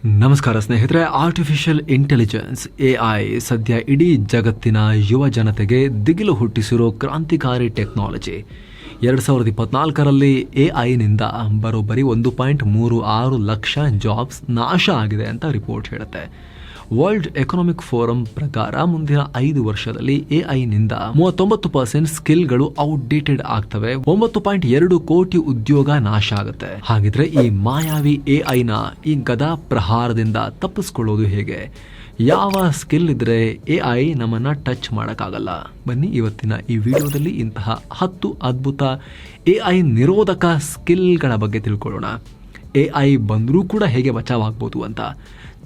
ನಮಸ್ಕಾರ ಸ್ನೇಹಿತರೆ. Artificial intelligence AI ಸದ್ಯ ಇಡೀ ಜಗತ್ತಿನ ಯುವ ಜನತೆಗೆ ದಿಗಿಲು ಹುಟ್ಟಿಸಿರೋ ಕ್ರಾಂತಿಕಾರಿ ಟೆಕ್ನಾಲಜಿ. 2024ರಲ್ಲಿ AIನಿಂದ ಬರೋಬ್ಬರಿ 1.36 ಲಕ್ಷ ಜಾಬ್ಸ್ ನಾಶ ಆಗಿದೆ ಅಂತ ರಿಪೋರ್ಟ್ ಹೇಳುತ್ತೆ. ವರ್ಲ್ಡ್ ಎಕನಾಮಿಕ್ ಫೋರಂ ಪ್ರಕಾರ ಮುಂದಿನ 5 ವರ್ಷದಲ್ಲಿ AIನಿಂದ 39% ಸ್ಕಿಲ್ಗಳು ಔಟ್ಡೇಟೆಡ್ ಆಗ್ತವೆ. 9.2 ಕೋಟಿ ಉದ್ಯೋಗ ನಾಶ ಆಗುತ್ತೆ. ಹಾಗಿದ್ರೆ ಈ ಮಾಯಾವಿ AIನ ಈ ಗದಾ ಪ್ರಹಾರದಿಂದ ತಪ್ಪಿಸ್ಕೊಳ್ಳೋದು ಹೇಗೆ? ಯಾವ ಸ್ಕಿಲ್ ಇದ್ರೆ AI ನಮ್ಮನ್ನ ಟಚ್ ಮಾಡೋಕ್ಕಾಗಲ್ಲ? ಬನ್ನಿ ಇವತ್ತಿನ ಈ ವಿಡಿಯೋದಲ್ಲಿ ಇಂತಹ 10 ಅದ್ಭುತ AI ನಿರೋಧಕ ಸ್ಕಿಲ್ಗಳ ಬಗ್ಗೆ ತಿಳ್ಕೊಳ್ಳೋಣ. AI ಬಂದರೂ ಕೂಡ ಹೇಗೆ ಬಚಾವಾಗ್ಬೋದು ಅಂತ,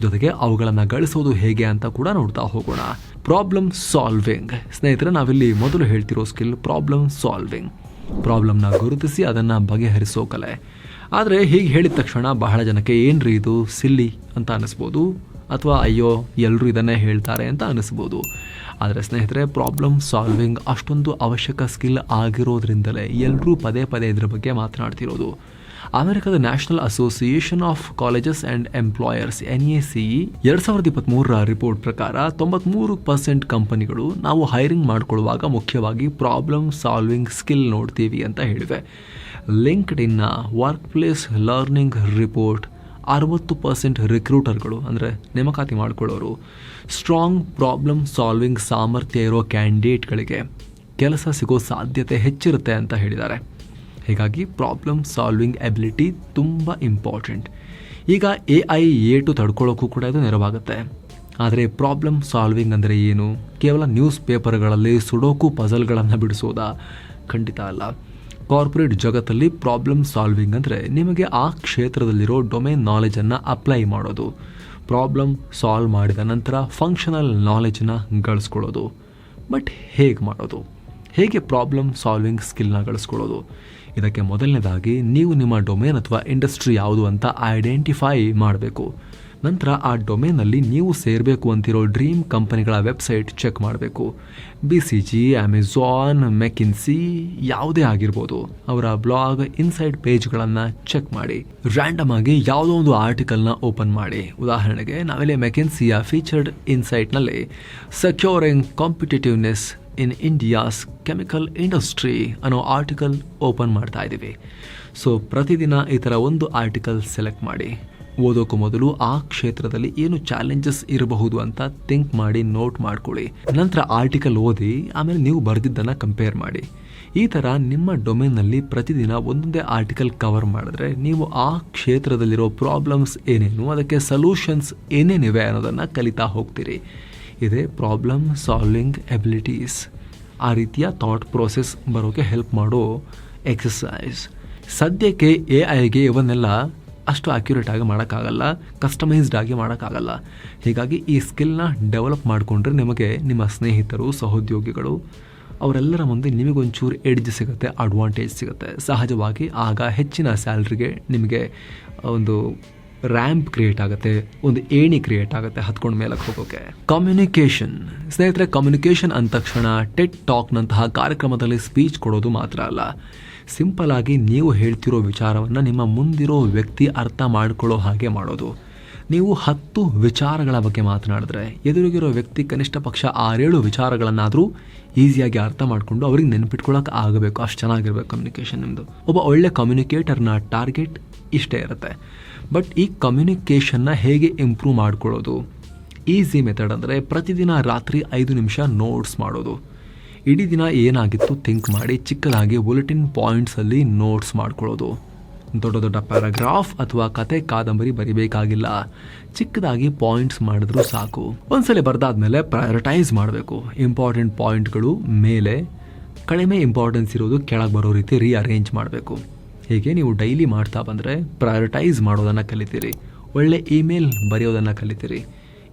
ಜೊತೆಗೆ ಅವುಗಳನ್ನು ಗಳಿಸೋದು ಹೇಗೆ ಅಂತ ಕೂಡ ನೋಡ್ತಾ ಹೋಗೋಣ. Problem solving. ಸ್ನೇಹಿತರೆ, ನಾವಿಲ್ಲಿ ಮೊದಲು ಹೇಳ್ತಿರೋ ಸ್ಕಿಲ್ ಪ್ರಾಬ್ಲಮ್ ಸಾಲ್ವಿಂಗ್. ಪ್ರಾಬ್ಲಮ್ನ ಗುರುತಿಸಿ ಅದನ್ನು ಬಗೆಹರಿಸೋ ಕಲೆ. ಆದರೆ ಹೀಗೆ ಹೇಳಿದ ತಕ್ಷಣ ಬಹಳ ಜನಕ್ಕೆ ಏನ್ರಿ ಇದು ಸಿಲ್ಲಿ ಅಂತ ಅನಿಸ್ಬೋದು, ಅಥವಾ ಅಯ್ಯೋ ಎಲ್ಲರೂ ಇದನ್ನೇ ಹೇಳ್ತಾರೆ ಅಂತ ಅನಿಸ್ಬೋದು. ಆದರೆ ಸ್ನೇಹಿತರೆ, ಪ್ರಾಬ್ಲಮ್ ಸಾಲ್ವಿಂಗ್ ಅಷ್ಟೊಂದು ಅವಶ್ಯಕ ಸ್ಕಿಲ್ ಆಗಿರೋದ್ರಿಂದಲೇ ಎಲ್ಲರೂ ಪದೇ ಪದೇ ಇದರ ಬಗ್ಗೆ ಮಾತನಾಡ್ತಿರೋದು. ಅಮೆರಿಕದ national association of colleges and employers NACE 2023ರ ರಿಪೋರ್ಟ್ ಪ್ರಕಾರ 93% ಕಂಪನಿಗಳು ನಾವು ಹೈರಿಂಗ್ ಮಾಡ್ಕೊಳ್ಳುವಾಗ ಮುಖ್ಯವಾಗಿ ಪ್ರಾಬ್ಲಮ್ ಸಾಲ್ವಿಂಗ್ ಸ್ಕಿಲ್ ನೋಡ್ತೀವಿ ಅಂತ ಹೇಳಿವೆ. ಲಿಂಕ್ಡ್ಇನ್ನ ವರ್ಕ್ ಪ್ಲೇಸ್ ಲರ್ನಿಂಗ್ ರಿಪೋರ್ಟ್ 60% ರಿಕ್ರೂಟರ್ಗಳು ಅಂದರೆ ನೇಮಕಾತಿ ಮಾಡ್ಕೊಳ್ಳೋರು ಸ್ಟ್ರಾಂಗ್ ಪ್ರಾಬ್ಲಮ್ ಸಾಲ್ವಿಂಗ್ ಸಾಮರ್ಥ್ಯ ಇರೋ ಕ್ಯಾಂಡಿಡೇಟ್ಗಳಿಗೆ ಕೆಲಸ ಸಿಗೋ ಸಾಧ್ಯತೆ ಹೆಚ್ಚಿರುತ್ತೆ ಅಂತ ಹೇಳಿದ್ದಾರೆ. ಹೀಗಾಗಿ ಪ್ರಾಬ್ಲಮ್ ಸಾಲ್ವಿಂಗ್ ಎಬಿಲಿಟಿ ತುಂಬ ಇಂಪಾರ್ಟೆಂಟ್. ಈಗ AI ಏಟು ತಡ್ಕೊಳ್ಳೋಕ್ಕೂ ಕೂಡ ಇದು ನೆರವಾಗುತ್ತೆ. ಆದರೆ ಪ್ರಾಬ್ಲಮ್ ಸಾಲ್ವಿಂಗ್ ಅಂದರೆ ಏನು? ಕೇವಲ ನ್ಯೂಸ್ ಪೇಪರ್ಗಳಲ್ಲಿ ಸುಡೋಕು ಪಜಲ್ಗಳನ್ನು ಬಿಡಿಸೋದಾ? ಖಂಡಿತ ಅಲ್ಲ. ಕಾರ್ಪೊರೇಟ್ ಜಗತ್ತಲ್ಲಿ ಪ್ರಾಬ್ಲಮ್ ಸಾಲ್ವಿಂಗ್ ಅಂದರೆ ನಿಮಗೆ ಆ ಕ್ಷೇತ್ರದಲ್ಲಿರೋ ಡೊಮೇನ್ ನಾಲೆಜನ್ನು ಅಪ್ಲೈ ಮಾಡೋದು, ಪ್ರಾಬ್ಲಮ್ ಸಾಲ್ವ್ ಮಾಡಿದ ನಂತರ ಫಂಕ್ಷನಲ್ ನಾಲೆಜನ್ನ ಗಳಿಸ್ಕೊಳ್ಳೋದು. ಬಟ್ ಹೇಗೆ ಮಾಡೋದು? ಹೇಗೆ ಪ್ರಾಬ್ಲಮ್ ಸಾಲ್ವಿಂಗ್ ಸ್ಕಿಲ್ನ ಗಳಿಸ್ಕೊಳ್ಳೋದು? ಇದಕ್ಕೆ ಮೊದಲನೇದಾಗಿ ನೀವು ನಿಮ್ಮ ಡೊಮೇನ್ ಅಥವಾ ಇಂಡಸ್ಟ್ರಿ ಯಾವುದು ಅಂತ ಐಡೆಂಟಿಫೈ ಮಾಡಬೇಕು. ನಂತರ ಆ ಡೊಮೇನಲ್ಲಿ ನೀವು ಸೇರಬೇಕು ಅಂತಿರೋ ಡ್ರೀಮ್ ಕಂಪನಿಗಳ ವೆಬ್ಸೈಟ್ ಚೆಕ್ ಮಾಡಬೇಕು. BCG, ಅಮೆಜಾನ್, ಮೆಕಿನ್ಸಿ ಯಾವುದೇ ಆಗಿರ್ಬೋದು, ಅವರ ಬ್ಲಾಗ್, ಇನ್ಸೈಡ್ ಪೇಜ್ಗಳನ್ನು ಚೆಕ್ ಮಾಡಿ. ರ್ಯಾಂಡಮ್ ಆಗಿ ಯಾವುದೋ ಒಂದು ಆರ್ಟಿಕಲ್ನ ಓಪನ್ ಮಾಡಿ. ಉದಾಹರಣೆಗೆ ನಾವಿಲ್ಲಿ ಮೆಕಿನ್ಸಿಯ ಫೀಚರ್ಡ್ ಇನ್ಸೈಟ್ನಲ್ಲಿ ಸೆಕ್ಯೂರಿಂಗ್ ಕಾಂಪಿಟೇಟಿವ್ನೆಸ್ ಇನ್ ಇಂಡಿಯಾಸ್ ಕೆಮಿಕಲ್ ಇಂಡಸ್ಟ್ರಿ ಅನ್ನೋ ಆರ್ಟಿಕಲ್ ಓಪನ್ ಮಾಡ್ತಾ ಇದ್ದೀವಿ. ಸೊ ಪ್ರತಿದಿನ ಈ ಥರ ಒಂದು ಆರ್ಟಿಕಲ್ ಸೆಲೆಕ್ಟ್ ಮಾಡಿ. ಓದೋಕ್ಕೂ ಮೊದಲು ಆ ಕ್ಷೇತ್ರದಲ್ಲಿ ಏನು ಚಾಲೆಂಜಸ್ ಇರಬಹುದು ಅಂತ ಥಿಂಕ್ ಮಾಡಿ ನೋಟ್ ಮಾಡ್ಕೊಳ್ಳಿ. ನಂತರ ಆರ್ಟಿಕಲ್ ಓದಿ ಆಮೇಲೆ ನೀವು ಬರೆದಿದ್ದನ್ನು ಕಂಪೇರ್ ಮಾಡಿ. ಈ ಥರ ನಿಮ್ಮ ಡೊಮೇನ್ನಲ್ಲಿ ಪ್ರತಿದಿನ ಒಂದೊಂದೇ ಆರ್ಟಿಕಲ್ ಕವರ್ ಮಾಡಿದ್ರೆ ನೀವು ಆ ಕ್ಷೇತ್ರದಲ್ಲಿರೋ ಪ್ರಾಬ್ಲಮ್ಸ್ ಏನೇನು, ಅದಕ್ಕೆ ಸೊಲ್ಯೂಷನ್ಸ್ ಏನೇನಿವೆ ಅನ್ನೋದನ್ನು ಕಲಿತಾ ಹೋಗ್ತೀರಿ. ಇದೇ ಪ್ರಾಬ್ಲಮ್ ಸಾಲ್ವಿಂಗ್ ಎಬಿಲಿಟೀಸ್. ಆ ರೀತಿಯ ಥಾಟ್ ಪ್ರೋಸೆಸ್ ಬರೋಕ್ಕೆ ಹೆಲ್ಪ್ ಮಾಡೋ ಎಕ್ಸಸೈಸ್. ಸದ್ಯಕ್ಕೆ AIಗೆ ಇವನ್ನೆಲ್ಲ ಅಷ್ಟು ಅಕ್ಯುರೇಟ್ ಆಗಿ ಮಾಡೋಕ್ಕಾಗಲ್ಲ, ಕಸ್ಟಮೈಸ್ಡ್ ಆಗಿ ಮಾಡೋಕ್ಕಾಗಲ್ಲ. ಹೀಗಾಗಿ ಈ ಸ್ಕಿಲ್ನ ಡೆವಲಪ್ ಮಾಡಿಕೊಂಡ್ರೆ ನಿಮಗೆ ನಿಮ್ಮ ಸ್ನೇಹಿತರು, ಸಹೋದ್ಯೋಗಿಗಳು ಅವರೆಲ್ಲರ ಮುಂದೆ ನಿಮಗೊಂಚೂರು ಎಡ್ಜ್ ಸಿಗುತ್ತೆ, ಅಡ್ವಾಂಟೇಜ್ ಸಿಗುತ್ತೆ. ಸಹಜವಾಗಿ ಆಗ ಹೆಚ್ಚಿನ ಸ್ಯಾಲ್ರಿಗೆ ನಿಮಗೆ ಒಂದು ರ್ಯಾಂಪ್ ಕ್ರಿಯೇಟ್ ಆಗುತ್ತೆ, ಒಂದು ಏಣಿ ಕ್ರಿಯೇಟ್ ಆಗುತ್ತೆ ಹತ್ಕೊಂಡು ಮೇಲಕ್ಕೆ ಹೋಗೋಕೆ. ಕಮ್ಯುನಿಕೇಷನ್. ಸ್ನೇಹಿತರೆ, ಕಮ್ಯುನಿಕೇಷನ್ ಅಂದ ತಕ್ಷಣ ಟೆಡ್ ಟಾಕ್ನಂತಹ ಕಾರ್ಯಕ್ರಮದಲ್ಲಿ ಸ್ಪೀಚ್ ಕೊಡೋದು ಮಾತ್ರ ಅಲ್ಲ. ಸಿಂಪಲ್ ಆಗಿ ನೀವು ಹೇಳ್ತಿರೋ ವಿಚಾರವನ್ನು ನಿಮ್ಮ ಮುಂದಿರೋ ವ್ಯಕ್ತಿ ಅರ್ಥ ಮಾಡ್ಕೊಳ್ಳೋ ಹಾಗೆ ಮಾಡೋದು. ನೀವು 10 ವಿಚಾರಗಳ ಬಗ್ಗೆ ಮಾತನಾಡಿದ್ರೆ ಎದುರಿಗಿರೋ ವ್ಯಕ್ತಿ ಕನಿಷ್ಠ ಪಕ್ಷ 6-7 ವಿಚಾರಗಳನ್ನಾದರೂ ಈಸಿಯಾಗಿ ಅರ್ಥ ಮಾಡಿಕೊಂಡು ಅವ್ರಿಗೆ ನೆನಪಿಟ್ಕೊಳ್ಳೋಕೆ ಆಗಬೇಕು. ಅಷ್ಟು ಚೆನ್ನಾಗಿರ್ಬೇಕು ಕಮ್ಯುನಿಕೇಷನ್ ನಿಮ್ಮದು. ಒಬ್ಬ ಒಳ್ಳೆ ಕಮ್ಯುನಿಕೇಟರ್ನ ಟಾರ್ಗೆಟ್ ಇಷ್ಟೇ ಇರುತ್ತೆ. ಬಟ್ ಈ ಕಮ್ಯುನಿಕೇಷನ್ನ ಹೇಗೆ ಇಂಪ್ರೂವ್ ಮಾಡ್ಕೊಳ್ಳೋದು? ಈಸಿ ಮೆಥಡ್ ಅಂದರೆ ಪ್ರತಿದಿನ ರಾತ್ರಿ 5 ನಿಮಿಷ ನೋಟ್ಸ್ ಮಾಡೋದು. ಇಡೀ ದಿನ ಏನಾಗಿತ್ತು ಥಿಂಕ್ ಮಾಡಿ ಚಿಕ್ಕದಾಗಿ ಬುಲೆಟಿನ್ ಪಾಯಿಂಟ್ಸಲ್ಲಿ ನೋಟ್ಸ್ ಮಾಡ್ಕೊಳ್ಳೋದು. ದೊಡ್ಡ ದೊಡ್ಡ ಪ್ಯಾರಾಗ್ರಾಫ್ ಅಥವಾ ಕತೆ ಕಾದಂಬರಿ ಬರಿಬೇಕಾಗಿಲ್ಲ, ಚಿಕ್ಕದಾಗಿ ಪಾಯಿಂಟ್ಸ್ ಮಾಡಿದ್ರೂ ಸಾಕು. ಒಂದ್ಸಲ ಬರ್ದಾದ್ಮೇಲೆ ಪ್ರಯಾರಿಟೈಸ್ ಮಾಡಬೇಕು. ಇಂಪಾರ್ಟೆಂಟ್ ಪಾಯಿಂಟ್ಗಳು ಮೇಲೆ, ಕಡಿಮೆ ಇಂಪಾರ್ಟೆನ್ಸ್ ಇರೋದು ಕೆಳಗೆ ಬರೋ ರೀತಿ ರೀಅರೇಂಜ್ ಮಾಡಬೇಕು. ಹೀಗೆ ನೀವು ಡೈಲಿ ಮಾಡ್ತಾ ಬಂದರೆ ಪ್ರಯಾರಿಟೈಸ್ ಮಾಡೋದನ್ನು ಕಲಿತೀರಿ. ಒಳ್ಳೆ ಇಮೇಲ್ ಬರೆಯೋದನ್ನು ಕಲಿತೀರಿ.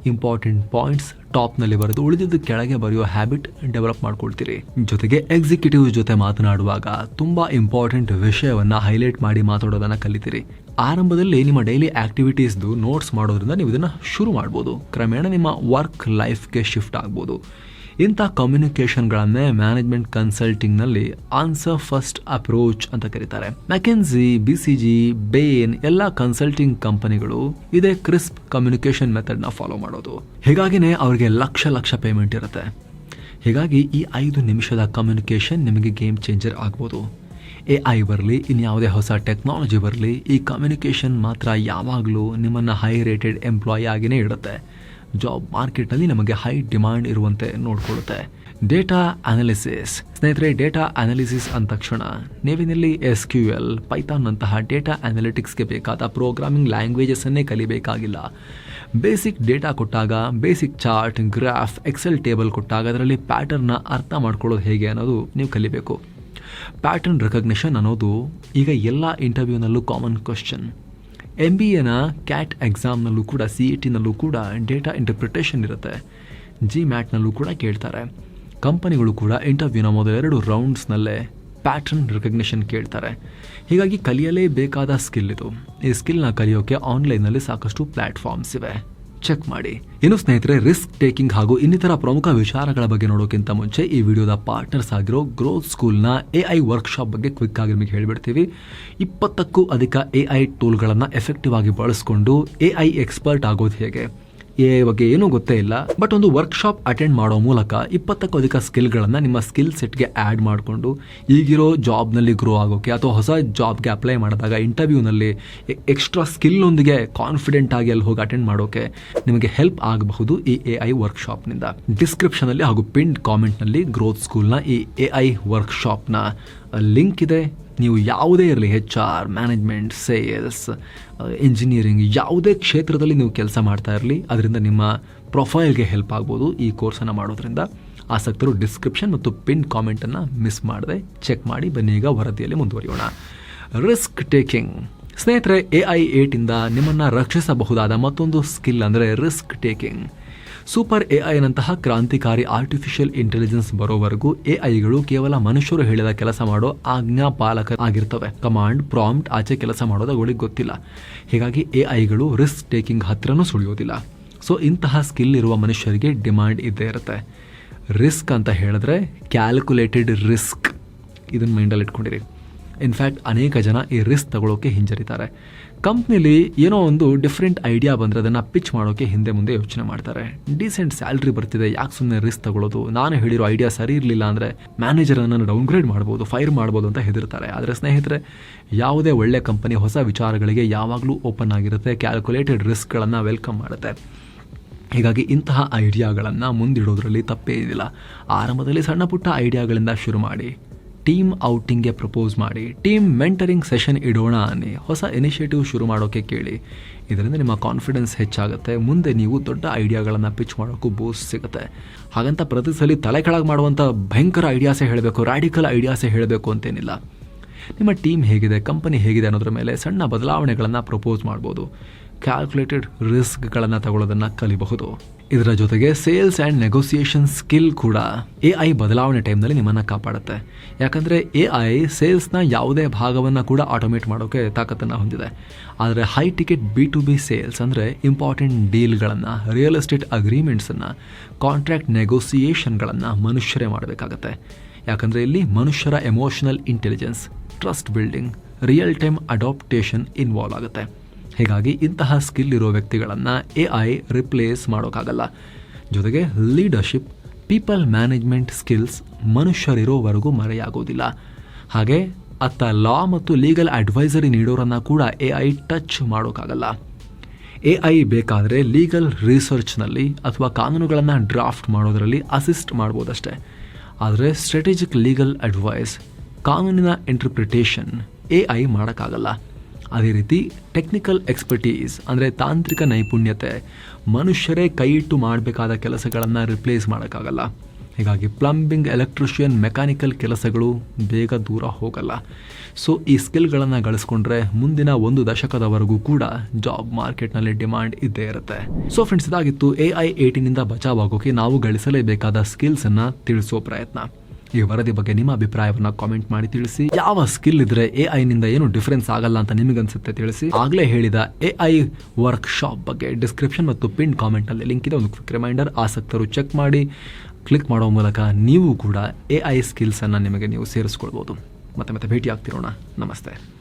ಇಂಪಾರ್ಟೆಂಟ್ ಪಾಯಿಂಟ್ಸ್ ಟಾಪ್ನಲ್ಲಿ ಬರೆದು ಉಳಿದಿದ್ದು ಕೆಳಗೆ ಬರೆಯೋ ಹ್ಯಾಬಿಟ್ ಡೆವಲಪ್ ಮಾಡ್ಕೊಳ್ತೀರಿ. ಜೊತೆಗೆ ಎಕ್ಸಿಕ್ಯೂಟಿವ್ ಜೊತೆ ಮಾತನಾಡುವಾಗ ತುಂಬ ಇಂಪಾರ್ಟೆಂಟ್ ವಿಷಯವನ್ನು ಹೈಲೈಟ್ ಮಾಡಿ ಮಾತಾಡೋದನ್ನು ಕಲಿತೀರಿ. ಆರಂಭದಲ್ಲಿ ನಿಮ್ಮ ಡೈಲಿ ಆಕ್ಟಿವಿಟೀಸ್ದು ನೋಟ್ಸ್ ಮಾಡೋದ್ರಿಂದ ನೀವು ಇದನ್ನು ಶುರು ಮಾಡ್ಬೋದು. ಕ್ರಮೇಣ ನಿಮ್ಮ ವರ್ಕ್ ಲೈಫ್ಗೆ ಶಿಫ್ಟ್ ಆಗ್ಬೋದು. ಇಂಥ ಕಮ್ಯುನಿಕೇಷನ್ಗಳನ್ನೇ ಮ್ಯಾನೇಜ್ಮೆಂಟ್ ಕನ್ಸಲ್ಟಿಂಗ್ನಲ್ಲಿ ಆನ್ಸರ್ ಫಸ್ಟ್ ಅಪ್ರೋಚ್ ಅಂತ ಕರೀತಾರೆ. ಮೆಕೆನ್ಸಿ, BCG, ಬೇನ್ ಎಲ್ಲ ಕನ್ಸಲ್ಟಿಂಗ್ ಕಂಪನಿಗಳು ಇದೇ ಕ್ರಿಸ್ಪ್ ಕಮ್ಯುನಿಕೇಷನ್ ಮೆಥಡ್ನ ಫಾಲೋ ಮಾಡೋದು. ಹೀಗಾಗಿನೇ ಅವ್ರಿಗೆ ಲಕ್ಷ ಪೇಮೆಂಟ್ ಇರುತ್ತೆ. ಹೀಗಾಗಿ ಈ 5 ನಿಮಿಷದ ಕಮ್ಯುನಿಕೇಷನ್ ನಿಮಗೆ ಗೇಮ್ ಚೇಂಜರ್ ಆಗ್ಬೋದು. AI ಬರಲಿ, ಇನ್ಯಾವುದೇ ಹೊಸ ಟೆಕ್ನಾಲಜಿ ಬರಲಿ, ಈ ಕಮ್ಯುನಿಕೇಷನ್ ಮಾತ್ರ ಯಾವಾಗಲೂ ನಿಮ್ಮನ್ನು ಹೈ ರೇಟೆಡ್ ಎಂಪ್ಲಾಯಿ ಆಗಿನೇ ಇಡುತ್ತೆ. ಜಾಬ್ ಮಾರ್ಕೆಟ್ನಲ್ಲಿ ನಮಗೆ ಹೈ ಡಿಮಾಂಡ್ ಇರುವಂತೆ ನೋಡ್ಕೊಳ್ಳುತ್ತೆ. Data analysis. ಸ್ನೇಹಿತರೆ, ಡೇಟಾ ಅನಾಲಿಸಿಸ್ ಅಂದ ತಕ್ಷಣ ನೀವಿನಲ್ಲಿ SQL, ಪೈಥಾನ್ ನಂತಹ ಡೇಟಾ ಅನಾಲಿಟಿಕ್ಸ್ಗೆ ಬೇಕಾದ ಪ್ರೋಗ್ರಾಮಿಂಗ್ ಲ್ಯಾಂಗ್ವೇಜಸ್ಸನ್ನೇ ಕಲಿಬೇಕಾಗಿಲ್ಲ. ಬೇಸಿಕ್ ಡೇಟಾ ಕೊಟ್ಟಾಗ, basic chart, graph, Excel table ಕೊಟ್ಟಾಗ ಅದರಲ್ಲಿ ಪ್ಯಾಟರ್ನ್ನ ಅರ್ಥ ಮಾಡ್ಕೊಳ್ಳೋದು ಹೇಗೆ ಅನ್ನೋದು ನೀವು ಕಲಿಬೇಕು. ಪ್ಯಾಟರ್ನ್ ರೆಕಗ್ನಿಷನ್ ಅನ್ನೋದು ಈಗ ಎಲ್ಲ ಇಂಟರ್ವ್ಯೂನಲ್ಲೂ ಕಾಮನ್ ಕ್ವಶನ್. MBAನ ಕ್ಯಾಟ್ ಎಕ್ಸಾಮ್ನಲ್ಲೂ ಕೂಡ, CETನಲ್ಲೂ ಕೂಡ ಡೇಟಾ ಇಂಟರ್ಪ್ರಿಟೇಷನ್ ಇರುತ್ತೆ. GMATನಲ್ಲೂ ಕೂಡ ಕೇಳ್ತಾರೆ. ಕಂಪನಿಗಳು ಕೂಡ ಇಂಟರ್ವ್ಯೂನ ಮೊದಲ 2 ರೌಂಡ್ಸ್ನಲ್ಲೇ ಪ್ಯಾಟರ್ನ್ ರೆಕಗ್ನಿಷನ್ ಕೇಳ್ತಾರೆ. ಹೀಗಾಗಿ ಕಲಿಯಲೇಬೇಕಾದ ಸ್ಕಿಲ್ ಇದು. ಈ ಸ್ಕಿಲ್ನ ಕಲಿಯೋಕೆ ಆನ್ಲೈನ್ನಲ್ಲಿ ಸಾಕಷ್ಟು ಪ್ಲಾಟ್ಫಾರ್ಮ್ಸ್ ಇವೆ, ಚೆಕ್ ಮಾಡಿ. ಇನ್ನು ಸ್ನೇಹಿತರೆ, ರಿಸ್ಕ್ ಟೇಕಿಂಗ್ ಹಾಗೂ ಇನ್ನಿತರ ಪ್ರಮುಖ ವಿಚಾರಗಳ ಬಗ್ಗೆ ನೋಡೋಕ್ಕಿಂತ ಮುಂಚೆ ಈ ವಿಡಿಯೋದ ಪಾರ್ಟ್ನರ್ಸ್ ಆಗಿರೋ ಗ್ರೋತ್ ಸ್ಕೂಲ್ನ AI ವರ್ಕ್ಶಾಪ್ ಬಗ್ಗೆ ಕ್ವಿಕ್ ಆಗಿ ನಿಮಗೆ ಹೇಳಿಬಿಡ್ತೀವಿ. 20ಕ್ಕೂ ಅಧಿಕ AI ಟೂಲ್ಗಳನ್ನು ಎಫೆಕ್ಟಿವ್ ಆಗಿ ಬಳಸ್ಕೊಂಡು AI ಎಕ್ಸ್ಪರ್ಟ್ ಆಗೋದು ಹೇಗೆ, AI ಬಗ್ಗೆ ಏನೂ ಗೊತ್ತೇ ಇಲ್ಲ, ಬಟ್ ಒಂದು ವರ್ಕ್ಶಾಪ್ ಅಟೆಂಡ್ ಮಾಡೋ ಮೂಲಕ 20ಕ್ಕೂ ಅಧಿಕ ಸ್ಕಿಲ್ಗಳನ್ನು ನಿಮ್ಮ ಸ್ಕಿಲ್ ಸೆಟ್ಗೆ ಆ್ಯಡ್ ಮಾಡಿಕೊಂಡು ಈಗಿರೋ ಜಾಬ್ನಲ್ಲಿ ಗ್ರೋ ಆಗೋಕೆ ಅಥವಾ ಹೊಸ ಜಾಬ್ಗೆ ಅಪ್ಲೈ ಮಾಡಿದಾಗ ಇಂಟರ್ವ್ಯೂನಲ್ಲಿ ಎಕ್ಸ್ಟ್ರಾ ಸ್ಕಿಲ್ನೊಂದಿಗೆ ಕಾನ್ಫಿಡೆಂಟ್ ಆಗಿ ಅಲ್ಲಿ ಹೋಗಿ ಅಟೆಂಡ್ ಮಾಡೋಕೆ ನಿಮಗೆ ಹೆಲ್ಪ್ ಆಗಬಹುದು ಈ AI ವರ್ಕ್ಶಾಪ್ನಿಂದ. ಡಿಸ್ಕ್ರಿಪ್ಷನಲ್ಲಿ ಹಾಗೂ ಪಿನ್ಡ್ ಕಾಮೆಂಟ್ನಲ್ಲಿ ಗ್ರೋತ್ ಸ್ಕೂಲ್ನ ಈ AI ವರ್ಕ್ಶಾಪ್ನ ಲಿಂಕ್ ಇದೆ. ನೀವು ಯಾವುದೇ ಇರಲಿ, HR, ಮ್ಯಾನೇಜ್ಮೆಂಟ್, ಸೇಲ್ಸ್, ಇಂಜಿನಿಯರಿಂಗ್, ಯಾವುದೇ ಕ್ಷೇತ್ರದಲ್ಲಿ ನೀವು ಕೆಲಸ ಮಾಡ್ತಾ ಇರಲಿ, ಅದರಿಂದ ನಿಮ್ಮ ಪ್ರೊಫೈಲ್ಗೆ ಹೆಲ್ಪ್ ಆಗ್ಬೋದು ಈ ಕೋರ್ಸನ್ನು ಮಾಡೋದ್ರಿಂದ. ಆಸಕ್ತರು ಡಿಸ್ಕ್ರಿಪ್ಷನ್ ಮತ್ತು ಪಿನ್ ಕಾಮೆಂಟನ್ನು ಮಿಸ್ ಮಾಡದೆ ಚೆಕ್ ಮಾಡಿ. ಬನ್ನಿ ಈಗ ವರದಿಯಲ್ಲಿ ಮುಂದುವರಿಯೋಣ. Risk taking. ಸ್ನೇಹಿತರೆ, AI 8ಇಂದ ನಿಮ್ಮನ್ನು ರಕ್ಷಿಸಬಹುದಾದ ಮತ್ತೊಂದು ಸ್ಕಿಲ್ ಅಂದರೆ ರಿಸ್ಕ್ ಟೇಕಿಂಗ್. ಸೂಪರ್ AI ನಂತಹ ಕ್ರಾಂತಿಕಾರಿ ಆರ್ಟಿಫಿಷಿಯಲ್ ಇಂಟೆಲಿಜೆನ್ಸ್ ಬರೋವರೆಗೂ AIಗಳು ಕೇವಲ ಮನುಷ್ಯರು ಹೇಳಿದ ಕೆಲಸ ಮಾಡೋ ಆಜ್ಞಾಪಾಲಕ ಆಗಿರ್ತವೆ. ಕಮಾಂಡ್ ಪ್ರಾಂಪ್ಟ್ ಆಚೆ ಕೆಲಸ ಮಾಡೋದು ಅವುಗಳಿಗೆ ಗೊತ್ತಿಲ್ಲ. ಹೀಗಾಗಿ AIಗಳು ರಿಸ್ಕ್ ಟೇಕಿಂಗ್ ಹತ್ರನೂ ಸುಳಿಯೋದಿಲ್ಲ. ಸೊ ಇಂತಹ ಸ್ಕಿಲ್ ಇರುವ ಮನುಷ್ಯರಿಗೆ ಡಿಮಾಂಡ್ ಇದ್ದೇ ಇರುತ್ತೆ. ರಿಸ್ಕ್ ಅಂತ ಹೇಳಿದ್ರೆ ಕ್ಯಾಲ್ಕುಲೇಟೆಡ್ ರಿಸ್ಕ್, ಇದನ್ನು ಮೈಂಡಲ್ಲಿ ಇಟ್ಕೊಂಡಿರಿ. ಇನ್ಫ್ಯಾಕ್ಟ್ ಅನೇಕ ಜನ ಈ ರಿಸ್ಕ್ ತಗೊಳ್ಳೋಕೆ ಹಿಂಜರಿತಾರೆ. ಕಂಪ್ನಿಲಿ ಏನೋ ಒಂದು ಡಿಫ್ರೆಂಟ್ ಐಡಿಯಾ ಬಂದರೆ ಅದನ್ನು ಪಿಚ್ ಮಾಡೋಕ್ಕೆ ಹಿಂದೆ ಮುಂದೆ ಯೋಚನೆ ಮಾಡ್ತಾರೆ. ಡೀಸೆಂಟ್ ಸ್ಯಾಲ್ರಿ ಬರ್ತಿದೆ, ಯಾಕೆ ಸುಮ್ಮನೆ ರಿಸ್ಕ್ ತಗೊಳ್ಳೋದು, ನಾನು ಹೇಳಿರೋ ಐಡಿಯಾ ಸರಿ ಇರಲಿಲ್ಲ ಅಂದರೆ ಮ್ಯಾನೇಜರನ್ನು ಡೌನ್ಗ್ರೇಡ್ ಮಾಡ್ಬೋದು, ಫೈರ್ ಮಾಡ್ಬೋದು ಅಂತ ಹೆದರ್ತಾರೆ. ಆದರೆ ಸ್ನೇಹಿತರೆ, ಯಾವುದೇ ಒಳ್ಳೆ ಕಂಪನಿ ಹೊಸ ವಿಚಾರಗಳಿಗೆ ಯಾವಾಗಲೂ ಓಪನ್ ಆಗಿರುತ್ತೆ, ಕ್ಯಾಲ್ಕುಲೇಟೆಡ್ ರಿಸ್ಕ್ಗಳನ್ನು ವೆಲ್ಕಮ್ ಮಾಡುತ್ತೆ. ಹೀಗಾಗಿ ಇಂತಹ ಐಡಿಯಾಗಳನ್ನು ಮುಂದಿಡೋದ್ರಲ್ಲಿ ತಪ್ಪೇ ಇದಿಲ್ಲ. ಆರಂಭದಲ್ಲಿ ಸಣ್ಣ ಪುಟ್ಟ ಐಡಿಯಾಗಳಿಂದ ಶುರು ಮಾಡಿ, ಟೀಮ್ ಔಟಿಂಗ್ಗೆ ಪ್ರಪೋಸ್ ಮಾಡಿ, ಟೀಮ್ ಮೆಂಟರಿಂಗ್ ಸೆಷನ್ ಇಡೋಣ ಅನ್ನಿ, ಹೊಸ ಇನಿಷಿಯೇಟಿವ್ ಶುರು ಮಾಡೋಕ್ಕೆ ಕೇಳಿ. ಇದರಿಂದ ನಿಮ್ಮ ಕಾನ್ಫಿಡೆನ್ಸ್ ಹೆಚ್ಚಾಗುತ್ತೆ. ಮುಂದೆ ನೀವು ದೊಡ್ಡ ಐಡಿಯಾಗಳನ್ನು ಪಿಚ್ ಮಾಡೋಕ್ಕೂ ಬೂಸ್ಟ್ ಸಿಗುತ್ತೆ. ಹಾಗಂತ ಪ್ರತಿ ಸಲ ತಲೆ ಕೆಳಗೆ ಮಾಡುವಂಥ ಭಯಂಕರ ಐಡಿಯಾಸೇ ಹೇಳಬೇಕು, ರ್ಯಾಡಿಕಲ್ ಐಡಿಯಾಸೇ ಹೇಳಬೇಕು ಅಂತೇನಿಲ್ಲ. ನಿಮ್ಮ ಟೀಮ್ ಹೇಗಿದೆ, ಕಂಪನಿ ಹೇಗಿದೆ ಅನ್ನೋದ್ರ ಮೇಲೆ ಸಣ್ಣ ಬದಲಾವಣೆಗಳನ್ನು ಪ್ರಪೋಸ್ ಮಾಡ್ಬೋದು. ಕ್ಯಾಲ್ಕುಲೇಟೆಡ್ ರಿಸ್ಕ್ಗಳನ್ನು ತಗೊಳ್ಳೋದನ್ನು ಕಲಿಬಹುದು. ಇದರ ಜೊತೆಗೆ ಸೇಲ್ಸ್ ಆ್ಯಂಡ್ ನೆಗೋಸಿಯೇಷನ್ ಸ್ಕಿಲ್ ಕೂಡ AI ಬದಲಾವಣೆ ಟೈಮ್ನಲ್ಲಿ ನಿಮ್ಮನ್ನು ಕಾಪಾಡುತ್ತೆ. ಯಾಕಂದರೆ AI ಸೇಲ್ಸ್ನ ಯಾವುದೇ ಭಾಗವನ್ನು ಕೂಡ ಆಟೋಮೇಟ್ ಮಾಡೋಕ್ಕೆ ತಾಕತ್ತನ್ನು ಹೊಂದಿದೆ. ಆದರೆ ಹೈ ಟಿಕೆಟ್ B2B ಸೇಲ್ಸ್ ಅಂದರೆ ಇಂಪಾರ್ಟೆಂಟ್ ಡೀಲ್ಗಳನ್ನು, ರಿಯಲ್ ಎಸ್ಟೇಟ್ ಅಗ್ರಿಮೆಂಟ್ಸನ್ನು, ಕಾಂಟ್ರಾಕ್ಟ್ ನೆಗೋಸಿಯೇಷನ್ಗಳನ್ನು ಮನುಷ್ಯರೇ ಮಾಡಬೇಕಾಗತ್ತೆ. ಯಾಕಂದರೆ ಇಲ್ಲಿ ಮನುಷ್ಯರ emotional intelligence, trust building, real time adaptation involve ಆಗುತ್ತೆ. ಹೀಗಾಗಿ ಇಂತಹ ಸ್ಕಿಲ್ ಇರೋ ವ್ಯಕ್ತಿಗಳನ್ನು AI ರಿಪ್ಲೇಸ್ ಮಾಡೋಕ್ಕಾಗಲ್ಲ. ಜೊತೆಗೆ ಲೀಡರ್ಶಿಪ್, ಪೀಪಲ್ ಮ್ಯಾನೇಜ್ಮೆಂಟ್ ಸ್ಕಿಲ್ಸ್ ಮನುಷ್ಯರಿರೋವರೆಗೂ ಮರೆಯಾಗೋದಿಲ್ಲ. ಹಾಗೆ ಅತ್ತ ಲಾ ಮತ್ತು ಲೀಗಲ್ ಅಡ್ವೈಸರಿ ನೀಡೋರನ್ನು ಕೂಡ AI ಟಚ್ ಮಾಡೋಕ್ಕಾಗಲ್ಲ. AI ಬೇಕಾದರೆ ಲೀಗಲ್ ರಿಸರ್ಚ್ನಲ್ಲಿ ಅಥವಾ ಕಾನೂನುಗಳನ್ನು ಡ್ರಾಫ್ಟ್ ಮಾಡೋದರಲ್ಲಿ ಅಸಿಸ್ಟ್ ಮಾಡ್ಬೋದಷ್ಟೇ. ಆದರೆ ಸ್ಟ್ರಾಟಜಿಕ್ ಲೀಗಲ್ ಅಡ್ವೈಸ್, ಕಾನೂನಿನ ಇಂಟರ್ಪ್ರಿಟೇಷನ್ AI ಮಾಡೋಕ್ಕಾಗಲ್ಲ. ಅದೇ ರೀತಿ ಟೆಕ್ನಿಕಲ್ ಎಕ್ಸ್ಪರ್ಟೀಸ್ ಅಂದರೆ ತಾಂತ್ರಿಕ ನೈಪುಣ್ಯತೆ, ಮನುಷ್ಯರೇ ಕೈ ಇಟ್ಟು ಮಾಡಬೇಕಾದ ಕೆಲಸಗಳನ್ನು ರಿಪ್ಲೇಸ್ ಮಾಡೋಕ್ಕಾಗಲ್ಲ. ಹೀಗಾಗಿ ಪ್ಲಂಬಿಂಗ್, ಎಲೆಕ್ಟ್ರಿಷಿಯನ್, ಮೆಕ್ಯಾನಿಕಲ್ ಕೆಲಸಗಳು ಬೇಗ ದೂರ ಹೋಗಲ್ಲ. ಸೊ ಈ ಸ್ಕಿಲ್ಗಳನ್ನು ಗಳಿಸ್ಕೊಂಡ್ರೆ ಮುಂದಿನ 1 ದಶಕದವರೆಗೂ ಕೂಡ ಜಾಬ್ ಮಾರ್ಕೆಟ್ನಲ್ಲಿ ಡಿಮಾಂಡ್ ಇದ್ದೇ ಇರುತ್ತೆ. ಸೊ ಫ್ರೆಂಡ್ಸ್, ಇದಾಗಿತ್ತು AI 18ನಿಂದ ಬಚಾವಾಗೋಕೆ ನಾವು ಗಳಿಸಲೇಬೇಕಾದ ಸ್ಕಿಲ್ಸನ್ನು ತಿಳಿಸೋ ಪ್ರಯತ್ನ. ಈ ವರದಿ ಬಗ್ಗೆ ನಿಮ್ಮ ಅಭಿಪ್ರಾಯವನ್ನು ಕಾಮೆಂಟ್ ಮಾಡಿ ತಿಳಿಸಿ. ಯಾವ ಸ್ಕಿಲ್ ಇದ್ರೆ AIನಿಂದ ಏನು ಡಿಫರೆನ್ಸ್ ಆಗಲ್ಲ ಅಂತ ನಿಮಗನ್ಸುತ್ತೆ ತಿಳಿಸಿ. ಆಗಲೇ ಹೇಳಿದ AI ವರ್ಕ್ಶಾಪ್ ಬಗ್ಗೆ ಡಿಸ್ಕ್ರಿಪ್ಷನ್ ಮತ್ತು ಪಿನ್ ಕಾಮೆಂಟ್ನಲ್ಲಿ ಲಿಂಕ್ ಇದೆ. ಒಂದು ಕ್ವಿಕ್ ರಿಮೈಂಡರ್, ಆಸಕ್ತರು ಚೆಕ್ ಮಾಡಿ. ಕ್ಲಿಕ್ ಮಾಡೋ ಮೂಲಕ ನೀವು ಕೂಡ AI ಸ್ಕಿಲ್ಸನ್ನು ನಿಮಗೆ ನೀವು ಸೇರಿಸ್ಕೊಳ್ಬೋದು. ಮತ್ತೆ ಭೇಟಿ ಆಗ್ತಿರೋಣ. ನಮಸ್ತೆ.